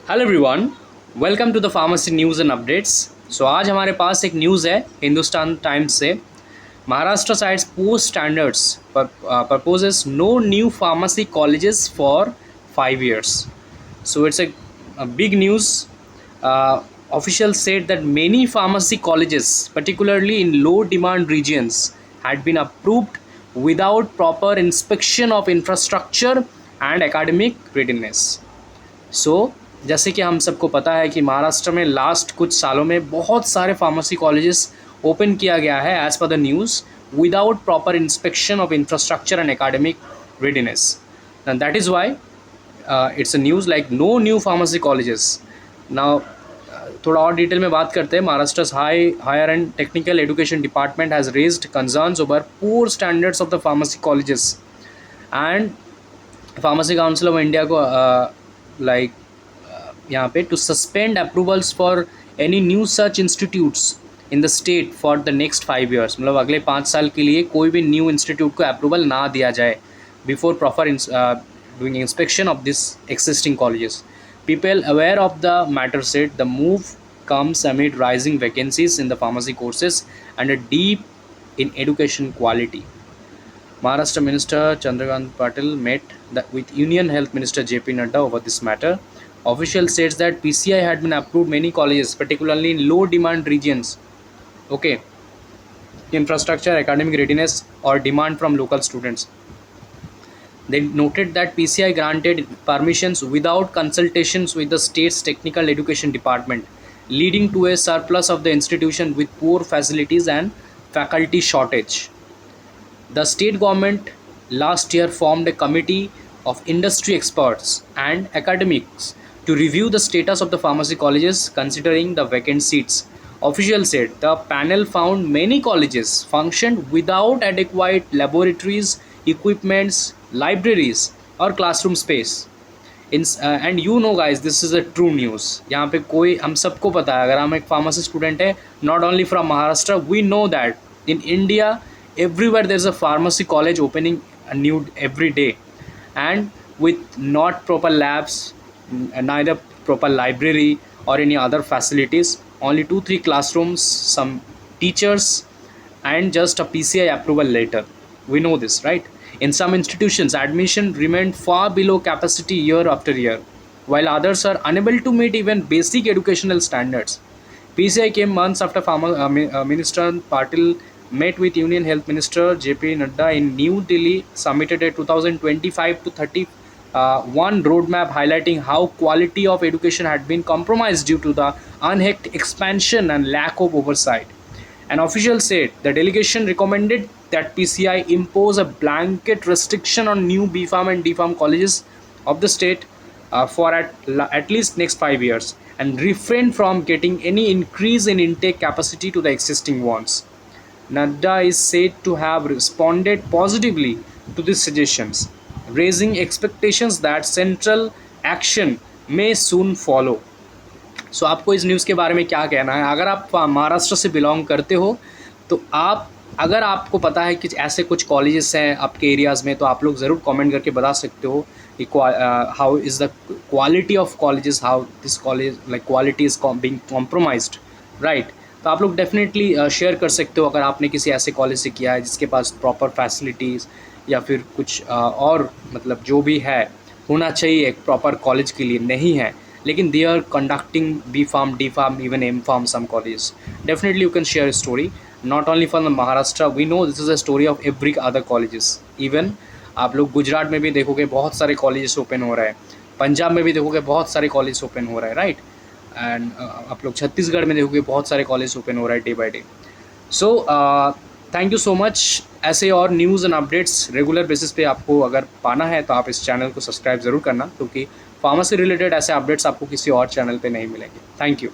Hello everyone, welcome to the pharmacy news and updates. So आज हमारे पास एक न्यूज़ है हिंदुस्तान टाइम्स से। Maharashtra sides post standards proposes no new pharmacy colleges for 5 years. So it's a big news. Officials said that many pharmacy colleges, particularly in low demand regions, had been approved without proper inspection of infrastructure and academic readiness. जैसे कि हम सबको पता है कि महाराष्ट्र में last कुछ सालों में बहुत सारे फार्मेसी कॉलेजेस ओपन किया गया है as per the news without proper inspection of infrastructure and academic readiness, and that is why it's a news like no new pharmacy colleges now. थोड़ा और डिटेल में बात करते हैं। Maharashtra higher and technical education department has raised concerns over poor standards of the pharmacy colleges and pharmacy council of India को यहाँ पे to suspend approvals for any new search institutes in the state for the next 5 years, मतलब अगले 5 साल के लिए कोई भी न्यू इंस्टीट्यूट को अप्रूवल ना दिया जाए before proper doing inspection of this existing colleges. People aware of the matter said the move comes amid rising vacancies in the pharmacy courses and a deep in education quality. Maharashtra Minister Chandrakant Patil met with Union Health Minister JP Nadda over this matter. Official states that PCI had been approved many colleges, particularly in low demand regions. Okay, infrastructure, academic readiness, or demand from local students. They noted that PCI granted permissions without consultations with the state's technical education department, leading to a surplus of the institution with poor facilities and faculty shortage. The state government last year formed a committee of industry experts and academics to review the status of the pharmacy colleges considering the vacant seats. Officials said the panel found many colleges functioned without adequate laboratories, equipments, libraries or classroom space. And you know guys, this is a true news. यहाँ पे कोई हम सबको पता है, अगर हम एक फार्मेसी स्टूडेंट है not only from Maharashtra, we know that in India everywhere there is a pharmacy college opening a new every day, and with not proper labs, neither proper library or any other facilities, only 2-3 classrooms, some teachers, and just a PCI approval later. We know this, right? In some institutions admission remained far below capacity year after year, while others are unable to meet even basic educational standards. PCI came months after Minister Patil met with Union Health Minister JP Nadda in New Delhi, submitted a 2025 to 31 roadmap highlighting how quality of education had been compromised due to the unchecked expansion and lack of oversight. An official said the delegation recommended that PCI impose a blanket restriction on new BPharm and DPharm colleges of the state for at least next 5 years, and refrain from getting any increase in intake capacity to the existing ones. Nadda is said to have responded positively to these suggestions, raising expectations that central action may soon follow. So आपको इस news के बारे में क्या कहना है? अगर आप महाराष्ट्र से बिलोंग करते हो तो अगर आपको पता है कि ऐसे कुछ कॉलेजेस हैं आपके एरियाज़ में, तो आप लोग ज़रूर कमेंट करके बता सकते हो कि how is the quality of colleges, how this college like quality is being compromised, right? तो आप लोग डेफिनेटली शेयर कर सकते हो अगर आपने किसी ऐसे कॉलेज से किया है जिसके पास प्रॉपर फैसिलिटीज़ या फिर कुछ और मतलब जो भी है होना चाहिए एक प्रॉपर कॉलेज के लिए नहीं है, लेकिन they are conducting BPharm, DPharm, even MPharm some colleges. Definitely you can share a story, not only from the Maharashtra. We know this is a story of every other colleges. Even आप लोग गुजरात में भी देखोगे बहुत सारे colleges open हो रहे हैं, पंजाब में भी देखोगे बहुत सारे कॉलेज ओपन हो रहे हैं, राइट? एंड आप लोग छत्तीसगढ़ में देखोगे बहुत सारे कॉलेज ओपन हो रहा है day by day. So thank you so much. ऐसे और news and updates regular basis पे आपको अगर पाना है तो आप इस चैनल को सब्सक्राइब ज़रूर करना, क्योंकि फार्मेसी रिलेटेड ऐसे अपडेट्स आपको किसी और चैनल पे नहीं मिलेंगे. Thank you.